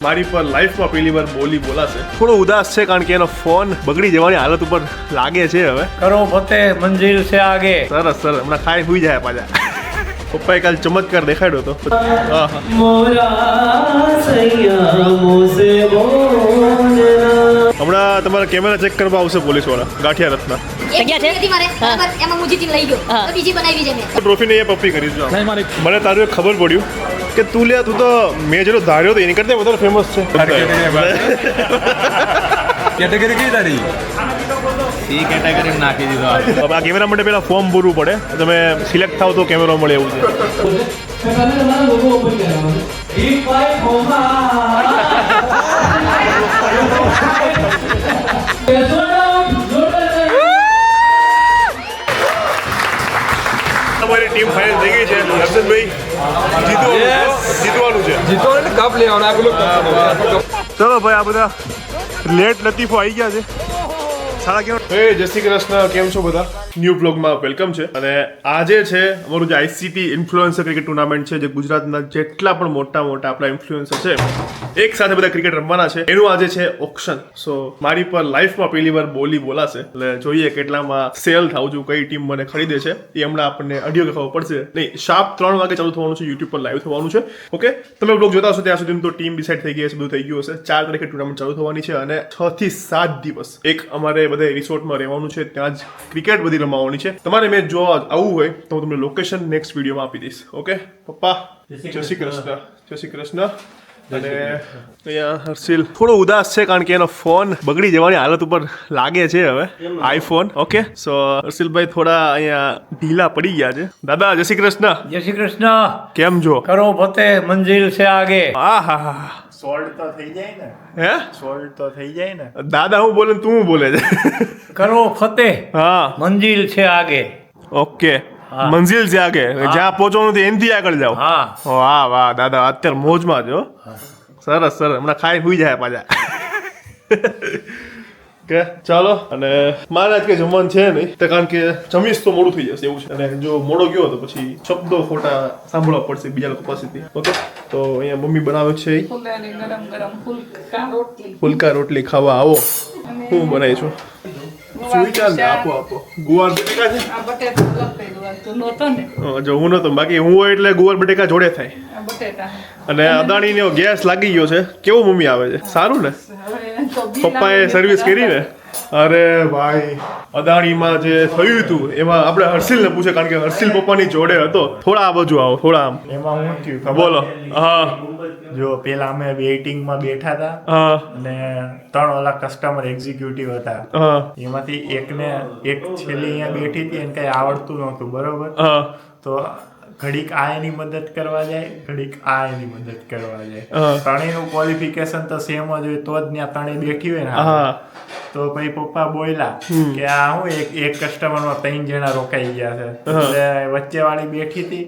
મારી પર લાઈફમાં પહેલી વાર બોલી બોલાશે. થોડો ઉદાસ છે કારણ કે એનો ફોન બગડી જવાની હાલત ઉપર લાગે છે. હવે કરો ફતે મંજિલ સે આગે. સરસ સરસ, હમણાં ખાઈ સુઈ જાય પાછા. પપ્પાએ કાલ ચમત્કાર દેખાડ્યો હતો. હમણાં તમારા કેમેરા ચેક કરવા આવશે પોલીસ વાળા ગાંઠિયા રથના. ટ્રોફી ને પપ્પી કરી જો. મને તારું એક ખબર પડ્યું કે તું તો મેં જેટલો ધાર્યો હતો એની કરતા વધારે ફેમસ છે. કેટેગરી કઈ તારી? સી કેટેગરી નાખી દીધો. હવે આ કેમેરા માટે પેલા ફોર્મ ભરવું પડે, તમે સિલેક્ટ થાવ તો કેમેરો મળે એવું છે. તમારી ટીમ ફાઇનલ થઈ ગઈ છે. હર્ષદભાઈ જીતવાનું છે. જીતવાનું કપ લેવાનો આગળ. ચલો ભાઈ, આ બધા લેટ લતીફો આવી ગયા છે. જય શ્રી કૃષ્ણ, કેમ છો બધા? ન્યૂ બ્લોગમાં વેલકમ છે. અને આજે છે અમારું જે આઈસીટી ઇન્ફ્લુએન્સર ક્રિકેટ ટુર્નામેન્ટ છે, જે ગુજરાતના જેટલા પણ મોટા મોટા આપણા ઇન્ફ્લુએન્સર છે એક સાથે બધા ક્રિકેટ રમવાના છે. એનું આજે છે ઓક્શન. સો મારી પર લાઈફમાં પહેલી વાર બોલી બોલાશે, એટલે જોઈએ કેટલામાં સેલ થાવ છું, કઈ ટીમ મને ખરીદે છે એ હમણાં આપણને અડિયો કે ખબર પડશે. નહીં, શાર્પ 3 વાગે ચાલુ થવાનું છે, યુટ્યુબ પર લાઈવ થવાનું છે. ઓકે, તમે બ્લોગ જોતા હશો ત્યાં સુધી તો ટીમ ડિસાઇડ થઈ ગઈ હશે, બધું થઈ ગયું હશે. 4 તારીખે ટુર્નામેન્ટ ચાલુ થવાની છે અને 6 થી 7 દિવસ એક અમારે બધા રિસોર્ટમાં રહેવાનું છે, ત્યાં જ ક્રિકેટ બધી રમવાની છે. તમારે મેચ જોવા આવવું હોય તો હું તમને લોકેશન નેક્સ્ટ વિડીયોમાં આપી દઈશ. ઓકે પપ્પા, જય શ્રી કૃષ્ણ. જય શ્રી કૃષ્ણ. અને અહીંયા હર્ષિલ થોડો ઉદાસ છે કારણ કે એનો ફોન બગડી જવાની હાલત ઉપર લાગે છે હવે, આઈફોન. ઓકે, સો હર્ષિલભાઈ થોડા અહીંયા ઢીલા પડી ગયા છે. દાદા જય શ્રી કૃષ્ણ. જય શ્રી કૃષ્ણ. કેમ છો? કરો ફતે મંજિલ સે આગે. હા હા હા. સોલ્ટ તો થઈ જાય ને. હે? સોલ્ટ તો થઈ જાય ને. દાદા હું બોલે તું બોલે છે. કરો ફતે હા, મંજિલ છે આગે. ઓકે, મંજિલ છે આગે. જ્યાં પહોંચવાનું છે એનથી આગળ જાઓ. હા. વાહ વાહ દાદા, અત્યારે મોજમાં છો. સરસ સરસ, હમણાં ખાઈ સુઈ જાય પાછા. કે ચાલો. અને મારે આજ કઈ જમવાનું છે નહીં, કારણ કે જમીશ તો મોડું થઈ જશે એવું છે. અને જો મોડો ગયો તો પછી શબ્દો ખોટા સાંભળવા પડશે બીજા લોકો પાસેથી. ઓકે, તો અહીંયા મમ્મી બનાવે છે ફુલકા રોટલી ખાવા આવો. હું બનાવી છું સુવિચાર ને આપો આપો. ગુવાર બટેકા છે. જો હું નતો, બાકી હું હોય એટલે ગુવાર બટેકા જોડે થાય. અને અદાણી ને ગેસ લાગી ગયો છે. કેવું મમ્મી આવે છે? સારું ને? પપ્પાએ સર્વિસ કરી ને? અરે ભાઈ, અદાણીમાં જે થયું હતું એમાં આપણે હર્ષિલ ને પૂછે, કારણ કે હર્ષિલ પપ્પાની જોડે હતો. થોડા આ બાજુ આવો, થોડા આમ. એમાં શું થયું ખબર? બોલો. હા, જો પેલા અમે વેઇટિંગમાં બેઠા હતા હા, અને 3 ઓલા કસ્ટમર એક્ઝિક્યુટિવ હતા. હા, એમાંથી એક છેલ્લી અહીંયા બેઠી હતી, એને કઈ આવડતું નહોતું, બરોબર? હા, તો ઘડીક આ એની મદદ કરવા જાય, ઘડીક આ એની મદદ કરવા જાય. હા. ત્રણેયનું ક્વોલિફિકેશન તો સેમ જ હોય તો જ ત્યાં ત્રણેય બેઠી હોય ને. હા. તો પછી પપ્પા બોલ્યા કે આ હું એક કસ્ટમરમાં 3 જણા રોકાઈ ગયા છે. એટલે વચ્ચે વાળી બેઠી હતી,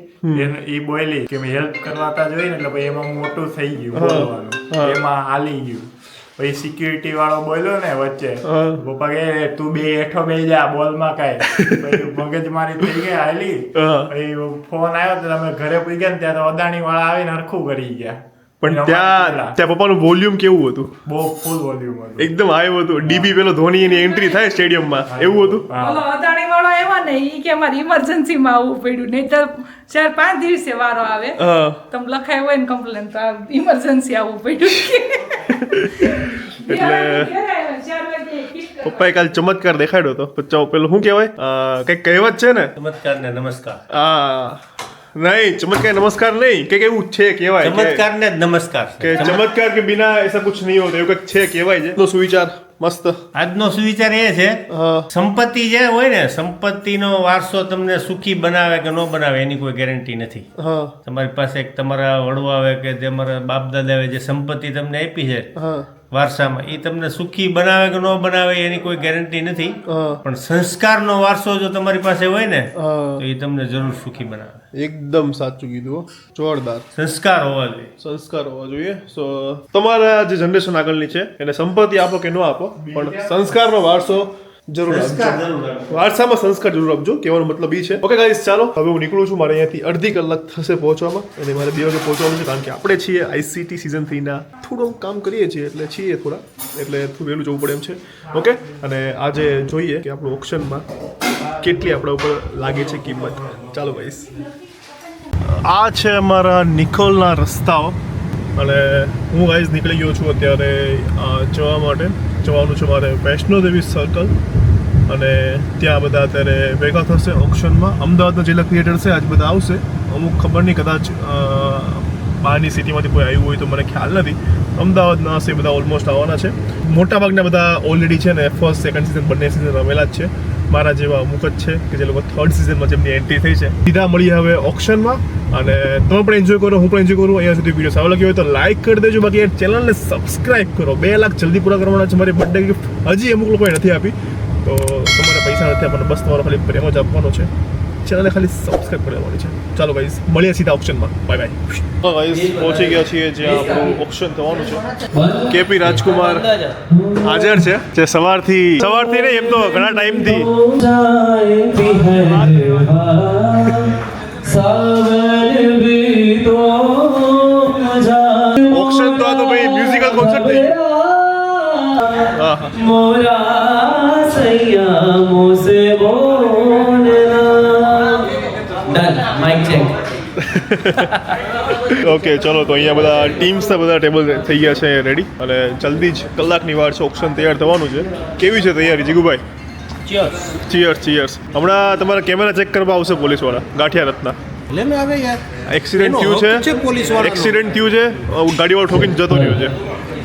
એ બોલી કે હેલ્પ કરવાતા જોઈ ને, એટલે પછી એમાં મોટું થઈ ગયું બોલવાનું, એમાં હાલી ગયું. પછી સિક્યુરિટી વાળો બોલ્યો ને વચ્ચે, પપ્પા કે તું બે હેઠો બે જા, બોલમાં કાંઈ. પછી મગજમારી થઈ ગઈ, હાલી. પછી ફોન આવ્યો તો તમે ઘરે પૂરી ગયા ને ત્યાં તો અદાણી વાળા આવીને હરખું કરી ગયા. પણ ત્યાં પપ્પાનું વોલ્યુમ કેવું હતું? બહુ ફૂલ વોલ્યુમ હતું, એકદમ આવ્યું હતું. ડીબી પેલો ધોની એની એન્ટ્રી થાય સ્ટેડિયમમાં એવું હતું. ઓલો અદાણી વાળો આવ્યો ને, ઈ કે અમારે ઇમરજન્સી માં આવવું પડ્યું, નહીં તો 4-5 દિવસે વારો આવે. તમે લખાય હોય ને કમ્પ્લેન તો ઇમરજન્સી આવવું પડ્યું. એટલે પપ્પાએ કાલ ચમત્કાર દેખાડ્યો હતો. પેલું શું કહેવાય, કઈક કહેવત છે ને, ચમત્કાર ને નમસ્કાર. હા નહીં, ચમત્કાર નમસ્કાર નહીં, કે એવું છે કહેવાય ચમત્કાર ને નમસ્કાર. કે ચમત્કાર કે બિના એસા કુછ નહીં હોતા, એવું કંઈક છે કહેવાય છે. તો સુવિચાર મસ્ત. આજનો સુવિચાર એ છે, સંપત્તિ જે હોય ને, સંપત્તિનો વારસો તમને સુખી બનાવે કે ન બનાવે એની કોઈ ગેરંટી નથી. હા, તમારી પાસે એક તમારા વડવાએ કે તમારા બાપ દાદાએ જે સંપત્તિ તમને આપી છે હા, વારસામાં, એ તમને સુખી બનાવે કે ન બનાવે એની કોઈ ગેરંટી નથી. પણ સંસ્કારનો વારસો જો તમારી પાસે હોય ને તો એ તમને જરૂર સુખી બનાવે. એકદમ સાચું કીધું, જોરદાર. સંસ્કાર હોવા જોઈએ. સંસ્કાર હોવા જોઈએ. સો તમારા જે જનરેશન આગળની છે એને સંપત્તિ આપો કે ન આપો, પણ સંસ્કારનો વારસો જરૂર સંસ્કાર આપજો. જરૂર રાખજો. વારસામાં સંસ્કાર જરૂર આપજો કહેવાનો મતલબ એ છે. ઓકે ગાઈસ ચાલો હવે હું નીકળું છું. મારે અહીંયાથી અડધી કલાક થશે પહોંચવામાં અને મારે 2 વાગે પહોંચવાનું છે કારણ કે આપણે છીએ ICT સિઝન 3 ના થોડું કામ કરીએ છીએ એટલે છીએ થોડા એટલે થોડું વહેલું જવું પડે એમ છે. ઓકે અને આજે જોઈએ કે આપણું ઓપ્શનમાં કેટલી આપણા ઉપર લાગે છે કિંમત. ચાલો ગાઈસ આ છે અમારા નિકોલના રસ્તાઓ અને હું ગાઈઝ નીકળી ગયો છું અત્યારે જવા માટે. જવાનું છે મારે વૈષ્ણોદેવી સર્કલ અને ત્યાં બધા અત્યારે ભેગા થશે ઓક્શનમાં. અમદાવાદના જેટલા ક્રિએટર છે આજ બધા આવશે. અમુક ખબર નહીં કદાચ બહારની સિટીમાંથી કોઈ આવ્યું હોય તો મને ખ્યાલ નથી. અમદાવાદના હશે બધા ઓલમોસ્ટ આવવાના છે. મોટાભાગના બધા ઓલરેડી છે ને ફર્સ્ટ સેકન્ડ સિઝન બંને સિઝન રમેલા જ છે. મારા જેવા અમુક જ છે કે જે લોકો થર્ડ સિઝનમાં જેમની એન્ટ્રી થઈ છે. સીધા મળીએ હવે ઓક્શનમાં અને તમે પણ એન્જોય કરો, હું પણ એન્જોય કરું. અહીંયા સુધી વિડીયો સારો લાગ્યો હોય તો લાઈક કરી દેજો. બાકી ચેનલને સબસ્ક્રાઇબ કરો. 2 લાખ જલ્દી પૂરા કરવાના છે. મારી બર્થડે ગિફ્ટ હજી અમુક લોકોએ નથી આપી તો તમારે પૈસા નથી આપવાના, બસ તમારો ખાલી પ્રેમ જ આપવાનો છે. ચેનલને ખાલી સબસ્ક્રાઇબ કરી દેવાની છે. ચાલો ગાઈઝ મળીએ સીધા ઓક્શનમાં. Bye bye. ગાઈઝ પહોંચી ગયા છીએ જ્યાં આપણું ઓક્શન થવાનું છે. કેપી રાજકુમાર હાજર છે જે સવારથી નહીં એમ તો ઘણા ટાઈમથી ઓક્શન તો આ તો ભાઈ મ્યુઝિકલ કોન્સર્ટ થઈ ગયું. मोरा सैयामों से बोलना डन माइक चेक ઓકે ચલો તો અહીંયા બધા ટીમ્સના બધા ટેબલ થઈ ગયા છે રેડી અને જલ્દી જ કલાકની વાર છે ઓક્શન તૈયાર થવાનું છે. કેવી છે તૈયારી જીગુભાઈ? ચીયર્સ. હમણાં તમારા કેમેરા ચેક કરવા આવશે પોલીસવાળા ગાંઠિયા રત્ના. લેને આવે યાર એક્સિડન્ટ થયું છે, એક્સિડન્ટ થયું છે, ગાડીવાળો ઠોકીને જતો રહ્યો છે.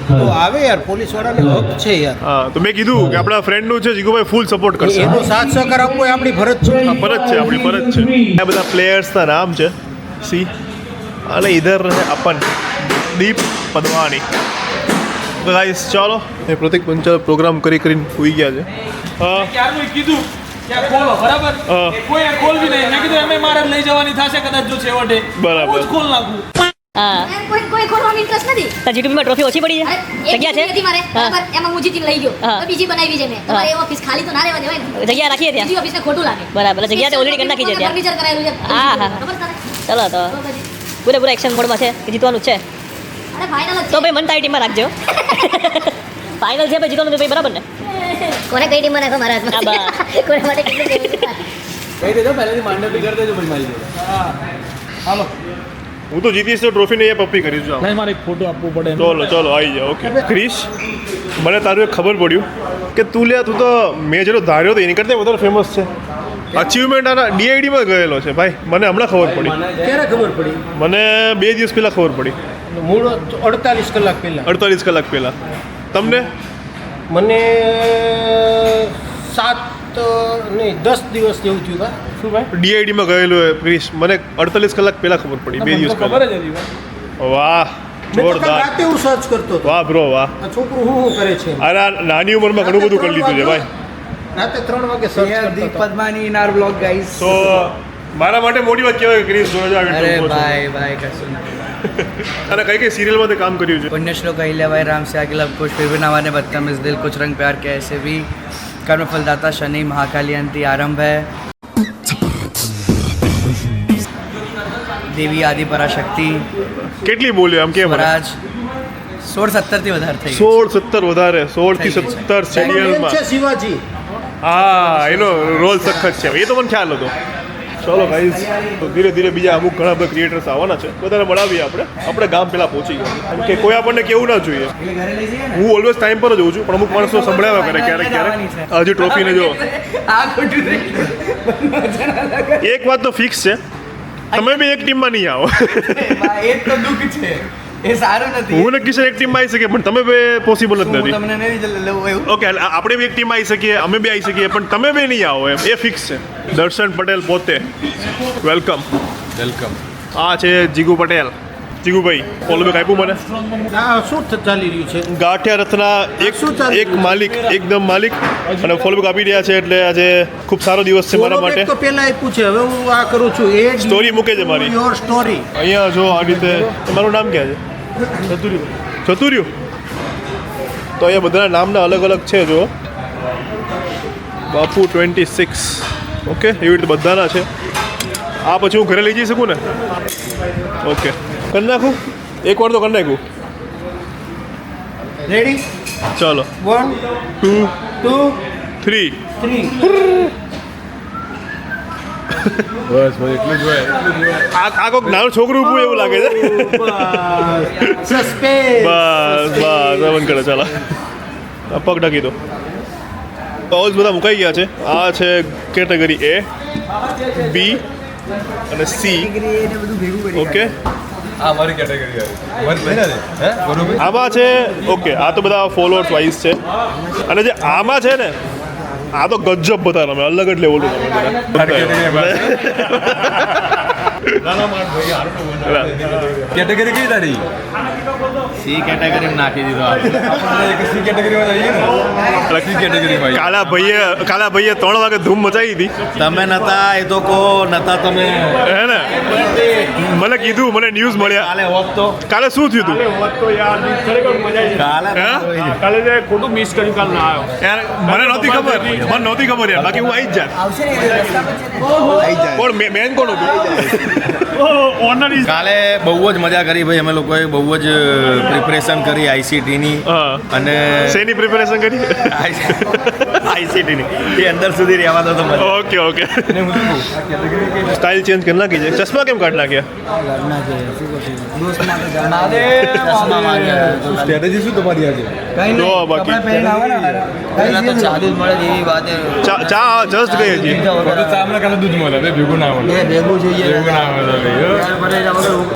તો આવે યાર પોલીસ વાળાને હક છે યાર. હા તો મેં કીધું કે આપણા ફ્રેન્ડનું છે જીગુભાઈ ફૂલ સપોર્ટ કરશે. એનો સાથ સહકાર આપવો એ આપણી ફરજ છે. હા, ફરજ છે, આપણી ફરજ છે. આ બધા પ્લેયર્સના નામ છે સી અને ઇધર રહે अपन દીપ પદવાણી. ગાઈસ ચાલો એ પ્રતિક પંચાલ પ્રોગ્રામ કરીને સુઈ ગયા છે. હા ક્યારનું કીધું ત્યાં ખોલો બરાબર હા. કોઈ ખોલવી નહીં મેં કીધું એમ મારે લઈ જવાની થશે કદાચ જો છેવટે બરાબર. હું જ ખોલ નાખું કોઈ ખોલવાનો ઇન્ટરેસ્ટ નથી. તો જીટીપીમાં ટ્રોફી ઓછી પડી છે જગ્યા છે હતી મારે બરાબર એમાં હું જીતીને લઈ ગયો હા. તો બીજી બનાવી છે મેં તમારે એ ઓફિસ ખાલી તો ના રહેવા દેવાય ને જગ્યા રાખીએ ત્યાં બીજી ઓફિસને ખોટું લાગે બરાબર એટલે જગ્યા તો ઓલરેડી કરી નાખી છે ત્યાં ફર્નિચર કરાયેલું છે હા, હા. ખબર તને? ચલો તો તો પછી પૂરેપૂરા એક્શન મોડમાં છે કે જીતવાનું જ છે અરે ફાઇનલ તો ભાઈ મન તારી ટીમમાં રાખજો ફાઇનલ છે ભાઈ જીતવાનું તો ભાઈ બરાબર ને કોને કઈ ટીમમાં નાખો મારા હા, હાથમાં કોને માટે કેટલું દેવું છે? કહી દેજો પહેલેથી માંડવી કરી દેજો ભાઈ મારી જોડે. હાલો હું તો જીતીશ તો ટ્રોફીને એ પપ્પી કરીશ. નહીં મારે એક ફોટો આપવો પડે ચલો આવી જાઓ. ઓકે ક્રિશ મને તારું એક ખબર પડ્યું કે તું તો મેં જેટલો ધાર્યો હતો એની કરતાં વધારે ફેમસ છે. અચીવમેન્ટ આના DIDમાં ગયેલો છે ભાઈ. મને હમણાં ખબર પડી. ક્યારે ખબર પડી? મને 2 દિવસ પહેલાં ખબર પડી. મૂળ 48 કલાક પહેલા 48 કલાક પહેલાં. તમને? મને 7 નહીં 10 દિવસ જેવું થયું કા શું ભાઈ DIDમાં ગયેલો ક્રિશ મને 48 કલાક પહેલાં ખબર પડી. 2 દિવસ ખબર પહેલાં. જ હતી ભાઈ. વાહ મેં તો કાલ જોરદાર. રાતે હું સર્ચ કરતો હતો વાહ બ્રો વાહ. આ છોકરું શું કરે છે અરે આ નાની ઉંમરમાં ઘણું બધું કરી લીધું છે ભાઈ. રાતે 3 વાગે સર્ચ કરતો હતો. पद्मानी इन आवर ब्लॉग गाइस તો મારા માટે મોટી વાત કહેવાય કે ક્રિશ જોડે જ આવી अरे ટ્રોફો છે. भाई भाई कसम અને કઈ સિરિયલમાં તે કામ કર્યું છે? पुण्यश्लोक अहिल्याबाई राम से आगे लव कुछ फिर भी नवाने बदतमीज दिल कुछ रंग प्यार के ऐसे भी कर्म फलदाता शनि महाकालियंती आरंभ है देवी आदि पराशक्ति કેટલી બોલ્યો આમ કેમ? स्वराज 16-17 થી વધારે થઈ 16-17 વધારે 16 થી 17 એનો name સિરિયલમાં. છે શિવાજી. હા એનો રોલ સખત છે એ તો મને ખ્યાલ હતો. ચલો ગાઈઝ તો ધીરે ધીરે બીજા અમુક ઘણા બધા ક્રિએટર્સ આવવાના છે. બધાને મળાવીએ આપણે ગામ પહેલાં પહોંચી ગયા કેમ કે કોઈ આપણને કેવું ના જોઈએ. એટલે ઘરે લઈ જઈએ ને હું ઓલવેઝ ટાઈમ પર જ હોઉં છું પણ અમુક માણસો સંભળાવ્યા કરે ક્યારેક હજી ટ્રોફીને જો. આ ખોટું થઈ ગયું. એક વાત તો ફિક્સ છે તમે બી એક ટીમમાં નહીં આવો. ભાઈ, એ તો દુઃખ છે એ સારું નથી હું ને કિશન એક ટીમમાં આવી શકીએ પણ તમે બે પોસિબલ જ હું નથી. તમને નહીં લેવું એવું ઓકે આપણે બી એક ટીમમાં આવી શકીએ અમે બી આવી શકીએ પણ તમે બે નહીં આવો એમ એ ફિક્સ છે. દર્શન પટેલ પોતે વેલકમ. આ છે જીગુ પટેલ. જીગુભાઈ ફોલો બેક આપ્યું મને. આ શું ચાલી રહ્યું છે? ગાંઠિયા રથના એક માલિક એકદમ માલિક અને ફોલો બેક આપી રહ્યા છે એટલે આજે ખૂબ સારો દિવસ છે મારા માટે. તો પહેલા આપ્યું છે હવે હું આ કરું છું એ સ્ટોરી મૂકે છે મારી. Your story. અહીંયા જો આ રીતે તમારું નામ ક્યાં છે? ચતુર્યું. તો અહીંયા બધાના નામના અલગ અલગ છે જો બાપુ 26. ઓકે, એવી રીતે બધાના છે. આ પછી હું ઘરે લઈ જઈ શકું ને? ઓકે, કરી નાખું એકવાર તો કરી નાખું. રેડી ચાલો 1 2 2 3. 3 આ કોઈક નાનું છોકરું ઊભું એવું લાગે છે. સસ્પેન્સ બસ બંધ કરો. ચાલો પગ ઢકી દો. પાઉચ બધા મુકાઈ ગયા છે. આ છે કેટેગરી A, B અને C. ઓકે, આ મારી કેટેગરી આવી હે બરોબર. આમાં છે ઓકે. આ તો બધા ફોલોઅર્સ વાઇઝ છે. અને જે આમાં છે ને, આ તો ગજબ બધા રમે, અલગ જ લેવલનું કેટેગરી કઈ તારી? સી કેટેગરી નાખી દીધો. સી કેટેગરીમાં જઈએ ને. સી કેટેગરીમાં કાલા ભાઈએ 3 વાગે ધૂમ મચાવી હતી. તમે નતા એ તો કો નતા તમે હે ને? મને કીધું, મને ન્યૂઝ મળ્યા. કાલે હોત તો કાલે શું થયું હતું? કાલે કાલે જે ખોટું મિસ કર્યું કાલ ના આવ્યો યાર મને નહોતી ખબર યાર. બાકી હું આવી જ જાત. કોણ મેન કોણ હતું? ઓનર ઇઝ કાલે બહુ જ મજા કરી ભાઈ. અમે લોકોએ બહુ જ પ્રિપરેશન કરી આઈસીટીની. અને શેની પ્રિપેરેશન કરી? આઈસીટીની એ અંદર સુધી રહેવા દો તો મજા. ઓકે. સ્ટાઇલ ચેન્જ કરી નાખી છે. ચશ્મા કેમ કાઢી નાખ્યા? સ્ટ્રેટેજી શું તમારી આજે? જો બાકી ચા જસ્ટ ગઈ હજી. ચામડા કાલે દૂધ મળે ભેગું ના મળે. ભેગું ના મળે.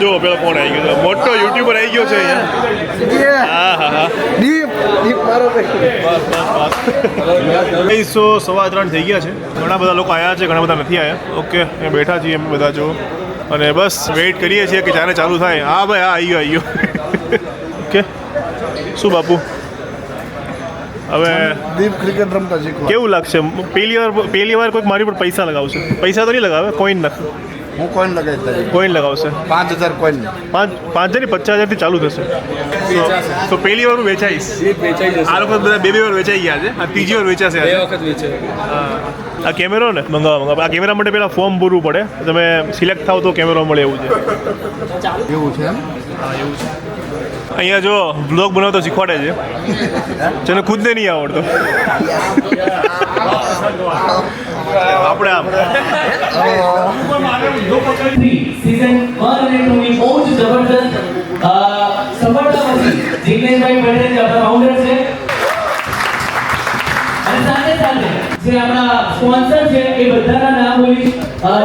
જો પેલો કોણ આવી ગયો? મોટો યુટ્યુબર આવી ગયો છે અહીંયા. હા. 3:15 થઈ ગયા છે. ઘણા બધા લોકો આવ્યા છે, ઘણા બધા નથી આવ્યા. ઓકે, અહીંયા બેઠા છીએ અમે બધા. જો અને બસ વેઇટ કરીએ છીએ કે જ્યારે ચાલુ થાય. હા ભાઈ, હા આવી ગયો. ઓકે, શું બાપુ હવે દીપ ક્રિકેટ રમતા શીખવા કેવું લાગશે? પહેલી વાર કોઈક મારી પર પૈસા લગાવશે. પૈસા તો નહીં લગાવે, કોઈન નાખ. હું કોઈન લગાવી કોઈન લગાવશે. 5000 કોઈન 5,000 ની 50,000 થી ચાલુ થશે. તો પહેલી વાર હું વેચાઈશ. આ લોકો બધા બે વાર વેચાઈ ગયા છે. આ ત્રીજી વાર વેચાશે. આ કેમેરો ને મંગાવવા. આ કેમેરા માટે પેલા ફોર્મ ભરવું પડે. તમે સિલેક્ટ થાવ તો કેમેરો મળે એવું છે. એવું છે એમ. હા, એવું છે. અહીંયા જો બ્લોગ બનાવતો શીખવાડે છે, જેને ખુદને નહીં આવડતો. આપણે આમ સીઝન 1 અને 2 ની બહુ જ જબરદસ્ત સફળતા પછી જિગ્નેશભાઈ પટેલ જે આપણા ફાઉન્ડર છે અને સાથે જે આપણા સ્પોન્સર છે એ બધાના નામ બોલીશ.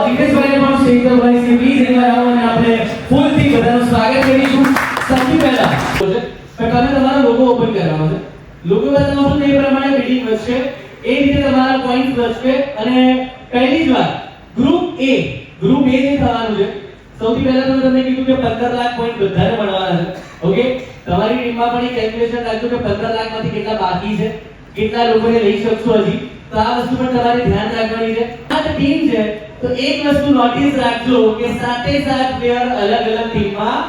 જિગ્નેશભાઈને પણ સ્ટેજ પર બોલાવીશ. પ્લીઝ એકવાર આવો અને આપણે ફૂલથી બધાનું સ્વાગત કરીશું. સૌથી પહેલા તમે તમારા લોગો ઓપન કરવાનો છે. લોગો બતાવવાનો છે એ પ્રમાણે બિલ્ડિંગ વધશે, એ રીતે તમારા પોઈન્ટ વધશે. અને પહેલી જ વાત ગ્રુપ A જે થવાનું છે. સૌથી પહેલા તો તમને કીધું કે 15 લાખ પોઈન્ટ બધાને મળવાના છે. ઓકે, તમારી ટીમમાં પણ એક કેલ્ક્યુલેશન રાખજો કે 15 લાખમાંથી કેટલા બાકી છે, કેટલા લોકોને લઈ શકશો હજી. તો આ વસ્તુ પણ તમારે ધ્યાન રાખવાની છે. આ ટીમ છે તો એક વસ્તુ નોટિસ રાખજો કે સાથે પ્લેયર અલગ ટીમમાં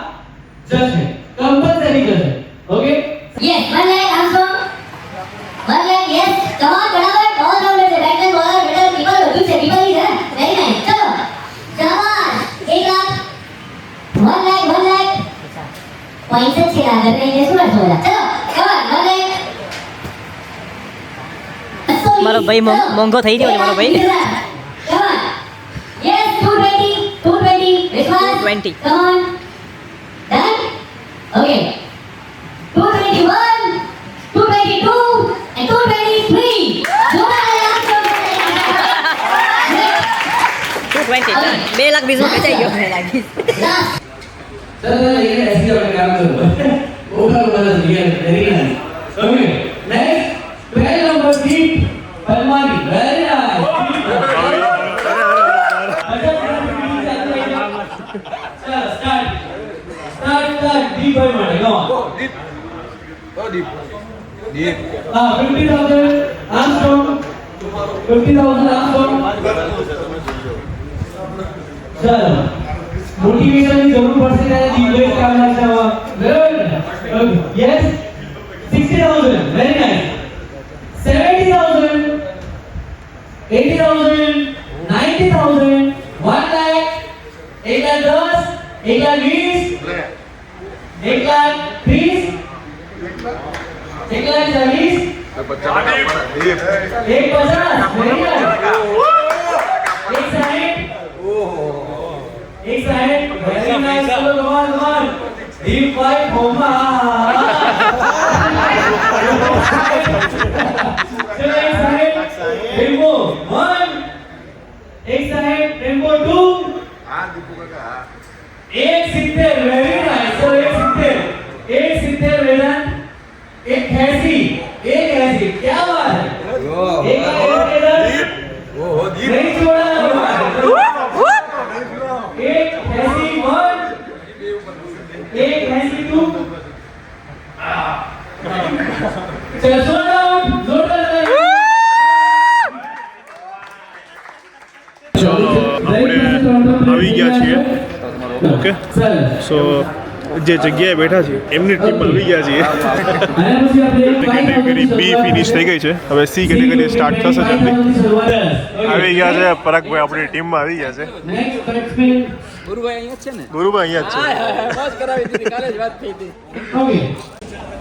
જશે, કમ્પલસરી જશે. Okay, Yes, one leg armstrong. One leg, yes. Come on, फटाफट. All rounders है. Batsman, bowler, middle, keeper, બધું છે. Keeper is है. Very nice. चलो. शाबाश. 1 लाख. One leg. Points अच्छे ला कर रहे हैं सुना चलो. Come on, one leg. મારો ભાઈ મોંઘો થઈ ગયો છે મારો ભાઈ. Come on. Yes, 220. Vishwas. 220. Come on. Done? Okay. 221, 222 and 223. 220 2 lakh 20 વેચાઈ ગયો. चलो ये ऐसे वाला काम करो. ओवर वाला real very nice. Okay, next 12 number seat पलमानी. Very nice. स्टार्ट डी बाय माने गो. deep 50,000 Armstrong. 50,000 Armstrong. चलो मोटिवेशन की जरूर पड़ती है. जीवन का लक्ष्य हुआ. Yes 60,000. Very nice. 70,000. 1,40,000 Very nice. Come on. Deep fight, Homa. Tempo 1. एक side tempo 2. 170. Very nice. So 170 वेदांत. 180. क्या बात है? नहीं छोड़ा. 181. 182. चलो slow down. આપણે આવી ગયા છીએ ઓકે સો જે જગ્યાએ બેઠા છીએ એમની ટીમમાં આવી ગયા છીએ કેટેગરી બી ફિનિશ થઈ ગઈ છે હવે સી કેટેગરી સ્ટાર્ટ થશે જલ્દી આવી ગયા છે પરાગભાઈ આપણી ટીમમાં આવી ગયા છે ગુરુભાઈ અહીંયા જ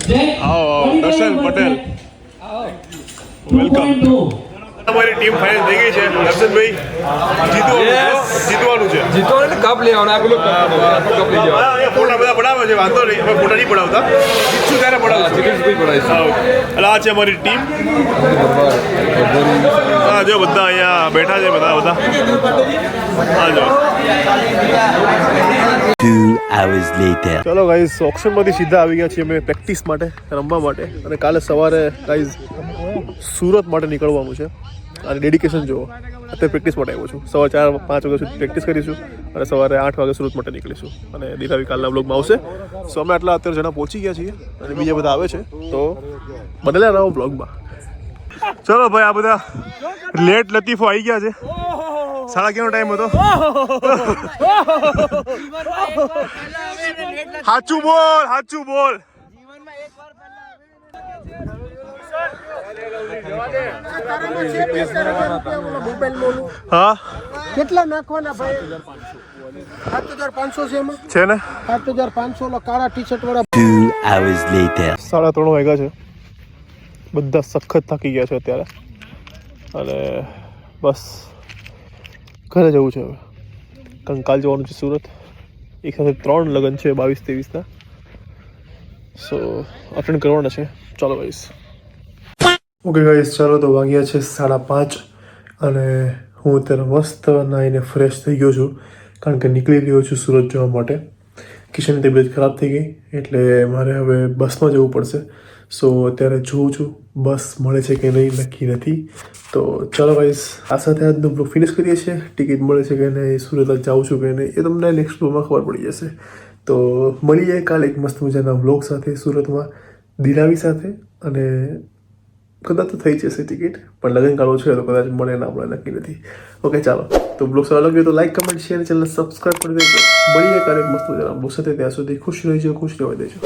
છે આવો દર્શન પટેલ વેલકમ તમારી ટીમ ફાઇનલ થઈ ગઈ છે દર્શનભાઈ જીતવાનું છે કપ લેવાના પેલું કપ લઈ જવાનું ફોટા બધા પડાવે છે વાંધો નહીં અમે ફોટા નહીં પડાવતા જીતશું ત્યારે પડાવશું એટલે આ છે અમારી ટીમ હા જો બધા અહીંયા બેઠા છે બધા હા જો ચલો ગાઈઝ ઓક્શનમાંથી સીધા આવી ગયા છીએ અમે પ્રેક્ટિસ માટે રમવા માટે અને કાલે સવારે ગાઈઝ સુરત માટે નીકળવાનું છે અને ડેડિકેશન જુઓ અત્યારે પ્રેક્ટિસ માટે આવ્યો છું સવારે 4-5 વાગ્યા સુધી પ્રેક્ટિસ કરીશું અને સવારે 8 વાગે સુરત માટે નીકળીશું અને દિલાવી કાલના બ્લોગમાં આવશે સો અમે આટલા અત્યારે જણા પહોંચી ગયા છીએ અને બીજા બધા આવે છે તો બનેલા રહો બ્લોગમાં ચલો ભાઈ આ બધા લેટ લતીફો આવી ગયા છે સાડા કેનો ટાઈમ હતો સાચું બોલ હા કેટલા નાખવાના ભાઈ 7,500 છે એમાં છે ને 7,500 કાળા ટી-શર્ટ વાળા 3:30 વાગ્યા છે બધા સખત થાકી ગયા છે અત્યારે અને બસ ઘરે જવું છે હવે કારણ કાલ જવાનું છે સુરત એક સાથે 3 લગ્ન છે 22-23ના સો અટેન્ડ કરવાના છે ચાલો ગાઈસ ઓકે ગાઈસ ચાલો તો વાગ્યા છે 5:30 અને હું અત્યારે મસ્ત નાહીને ફ્રેશ થઈ ગયો છું કારણ કે નીકળી રહ્યો છું સુરત જવા માટે કિશનની તબિયત ખરાબ થઈ ગઈ એટલે મારે હવે બસમાં જવું પડશે સો અત્યારે જોઉં છું બસ મળે છે કે નહીં નક્કી નથી તો ચાલો ગાઈસ આ સાથે આજનો બ્લોગ ફિનિશ કરીએ છીએ ટિકિટ મળે છે કે નહીં સુરત જાઉં છું કે નહીં એ તમને નેક્સ્ટ બ્લોગમાં ખબર પડી જશે તો મળીએ કાલે એક મસ્ત મજાના બ્લોગ સાથે સુરતમાં દિલાવી સાથે અને કદાચ તો થઈ જશે ટિકિટ પણ લગ્ન કાઢવો છે તો કદાચ મળે ના મળે નક્કી નથી ઓકે ચાલો તો બ્લોગ સારો લાગ્યો તો like comment share channel subscribe કરી દેજો મળીએ કાલે એક મસ્ત મજાના બ્લોગ સાથે ત્યાં સુધી ખુશ રહેજો ખુશ રહેવા દેજો